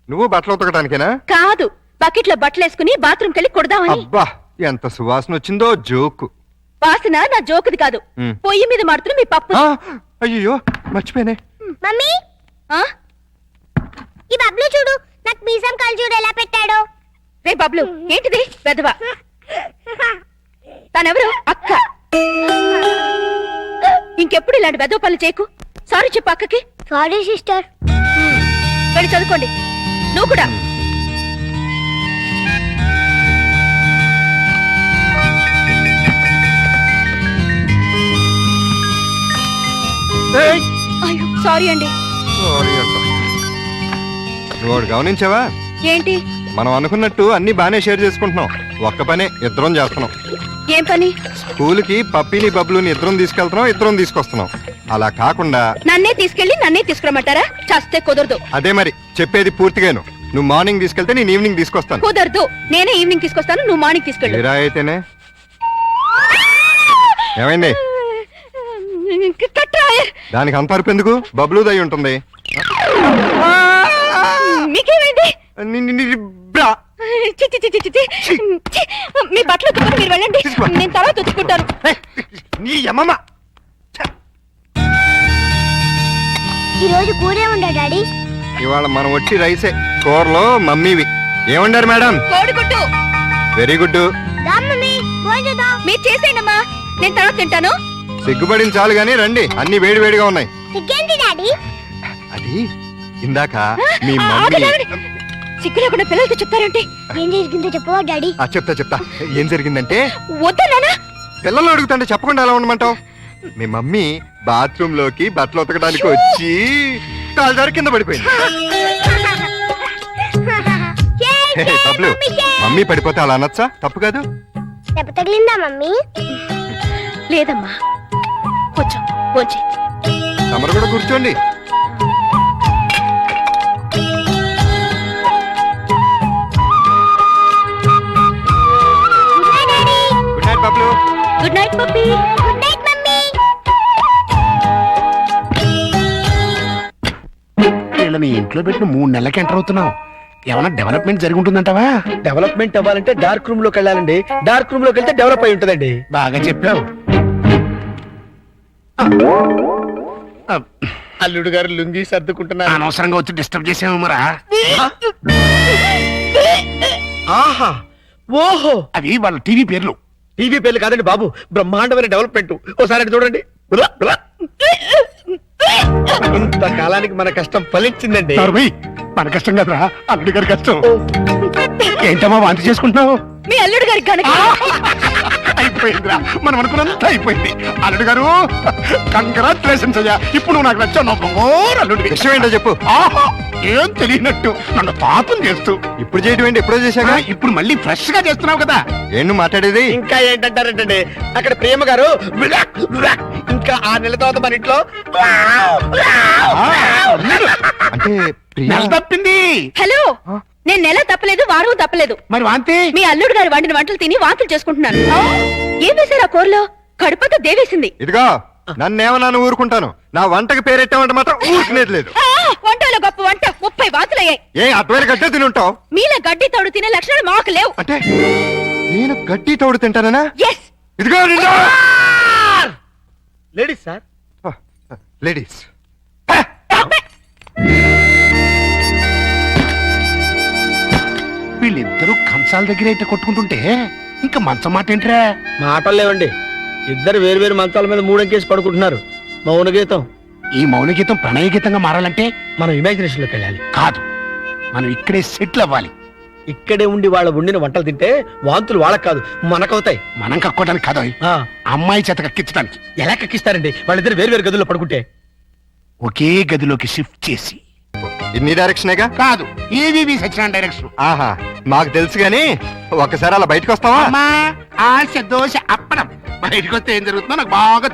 నువ్వు బట్టలు ఉతకడానికేనా? కాదు, బకెట్ లో బట్టలు వేసుకుని బాత్రూమ్ కెళ్ళి కొడదామని. అబ్బా ఎంత సువాసన వచ్చిందో. జోకు వాసన నా జోకుది కాదు, పొయ్యి మీద మాడుతున్న మీ పప్పు. అయ్యో మర్చిపోయానే. మమ్మీ ఆ? ఈ బబ్లు చూడు, నాకు మీసం కాలు చూడు ఎలా పెట్టాడో. రే బబ్లు, ఏంటిది వెధవ? తనెవరు? అక్క. ఇంకెప్పుడు ఇలాంటి వెధవ పనులు చేయకు. సారీ చెప్పు అక్కకి. Sorry sister. వెళ్ళి చదువుకోండి. నువ్వు కూడా. అయ్యో సారీ అండి. నువ్వు గమనించావా? ఏంటి? మనం అనుకున్నట్టు అన్ని బానే షేర్ చేసుకుంటున్నాం. ఒక్క పనే ఇద్దరం చేస్తున్నాం. ఏం పని? స్కూల్కి పప్పిని బబ్లుని ఇద్దరం తీసుకెళ్తున్నాం, ఇద్దరం తీసుకొస్తున్నాం. అలా కాకుండా నన్నే తీసుకెళ్లి నన్నే తీసుకురమ్మంటారా? చస్తే కుదరదు. అదే మరి చెప్పేది పూర్తిగాను. నువ్వు మార్నింగ్ తీసుకెళ్తే నేను ఈవినింగ్ తీసుకొస్తాను. కుదరదు. నేనే ఈవినింగ్ తీసుకొస్తాను, నువ్వు మార్నింగ్ తీసుకెళ్ళు. ఇలా అయితేనే. ఏమైంది? దానికి అంత అరుపు ఎందుకు? బబ్లు దయ ఉంటుంది. మీకేమైంది? మీ బట్టలు ఉతుకుని మీరు వెళ్ళండి, నేను తర్వాత ఉతుక్కుంటాను. ఈ రోజు కూరే ఉందా డాడీ? ఇవాళ మనం వచ్చి రైసే. కూరలో మమ్మీవి. ఏమండారు మేడం? కోడిగుడ్డు. Very good. మీరు చేసేయండమ్మా, నేను తర్వాత తింటాను. సిగ్గుపడిన చాలు గానీ రండి, అన్ని వేడి వేడిగా ఉన్నాయి. డాడీ అది ఇందాక మీ మమ్మీ. సిగ్గు లేకుండా పిల్లలతో చెప్తారంటే. ఏం జరిగిందో చెప్పవా డాడీ? చెప్తా. ఏం జరిగిందంటే, వద్దా నాన్న? పిల్లలు అడుగుతుంటే చెప్పకుండా ఎలా ఉండమంటావు? మీ మమ్మీ బాత్రూమ్ లోకి బట్టలు ఉతకడానికి వచ్చి కాలు కింద పడిపోయింది. బబ్లు, మమ్మీ పడిపోతే అలా అనొచ్చా? తప్పు కాదు. దెబ్బ తగిలిందా మమ్మీ? లేదమ్మా, కొంచెం కొంచెం. తమరు కూడా కూర్చోండి. Good night Bablu. Good night puppy. Good night mummy. వీళ్ళని ఇంట్లో పెట్టిన 3 నెలలకి ఎంటర్ అవుతున్నావు. ఏమైనా డెవలప్మెంట్ జరిగి ఉంటుందంటావా? డెవలప్మెంట్ అవ్వాలంటే డార్క్ రూమ్ లోకి వెళ్ళాలండి. డార్క్ రూమ్ లోకి వెళ్తే డెవలప్ అయి ఉంటుందండి. బాగా చెప్పావు. అల్లుడు గారు లుంగి సర్దుకుంటున్నారు. అనవసరంగా వచ్చి డిస్టర్బ్ చేసామరా. ఆహా, ఓహో, అవి వాళ్ళ టీవీ పేర్లు. టీవీ పేర్లు కాదండి బాబు, బ్రహ్మాండమైన డెవలప్మెంట్. ఓసారి అటు చూడండి. ఇంతకాలానికి మన కష్టం ఫలించిందండి. మన కష్టం కదరా, అల్లుడి గారి కష్టం. ఏంటమ్మా వాంతి చేసుకుంటున్నావు? మీ అల్లుడు గారికి కనుక అయిపోయిందిరా, మనం అనుకున్నంత అయిపోయింది. అల్లుడు గారు కంగ్రాచులేషన్స్ అయ్యా. ఇప్పుడు నువ్వు నాకు నచ్చావు. అల్లుడి విషయం ఏంటో చెప్పు. ఏం తెలియనట్టు నన్ను పాపం చేస్తూ. ఇప్పుడు చేయడం ఏంటి? ఎప్పుడో చేశాక ఇప్పుడు మళ్ళీ ఫ్రెష్ గా చేస్తున్నావు కదా. ఏం మాట్లాడేది? ఇంకా ఏంటంటారంటే అక్కడ ప్రేమ గారు ఇంకా 6 నెలల తర్వాత మన ఇంట్లో అంటే నెల తప్పింది. హలో, నేను నెల తప్పలేదు, వారం తప్పలేదు. మరి వాంతి? మీ అల్లుడు గారు వండిన వంటలు తిని వాంతులు చేసుకుంటున్నాను. ఏం వేశారు ఆ కూరలో? కడుపంతా దేవేసింది. ఇదిగో నన్నేమన్నాను ఊరుకుంటాను, నా వంటకి పేరెట్టామంటే మాత్రం ఊరుకునేది లేదు. వంటలో గొప్ప వంట 30 వాతులు అయ్యాయి. ఏ అటువైపు గడ్డే తిని ఉంటావు? మీలా గడ్డి తోడు తినే లక్షణాలు మాకు లేవు. అంటే నేను గడ్డి తోడు తింటానా? ఎస్. ఇదిగో లేడీస్ సార్. లేడీస్. వీళ్ళిద్దరూ కంచాల దగ్గర అయితే కొట్టుకుంటుంటే ఇంకా మంచం మాట ఏంట్రా? మాటలు లేవండి. ఇద్దరు వేరు వేరు మంచాల మీద 3 అంకేసి పడుకుంటున్నారు. మౌన గీతం. ఈ మౌన గీతం ప్రణయ గీతంగా మారాలంటే మనం ఇమాజినేషన్ లోకి వెళ్ళాలి. కాదు, మనం ఇక్కడే సెటిల్ అవ్వాలి. ఇక్కడే ఉండి వాళ్ళ వండిన వంటలు తింటే వాంతులు వాళ్ళకి కాదు మనకవుతాయి. మనం కక్కోవడానికి కాదు, అమ్మాయి చేత కక్కించడానికి. ఎలా కక్కిస్తారండి వాళ్ళిద్దరు వేరు వేరు గదుల్లో పడుకుంటే? ఒకే గదిలోకి షిఫ్ట్ చేసి. ఇన్ని డైరెక్షనేగా? కాదు, ఏవి సచిన డైరెక్షన్. ఆహా, మాకు తెలుసు గాని ఒకసారి అలా బయటకు వస్తావా? ఆశ దోశ అప్పడం. బయటకు వస్తే ఏం జరుగుతుందో నాకు బాగా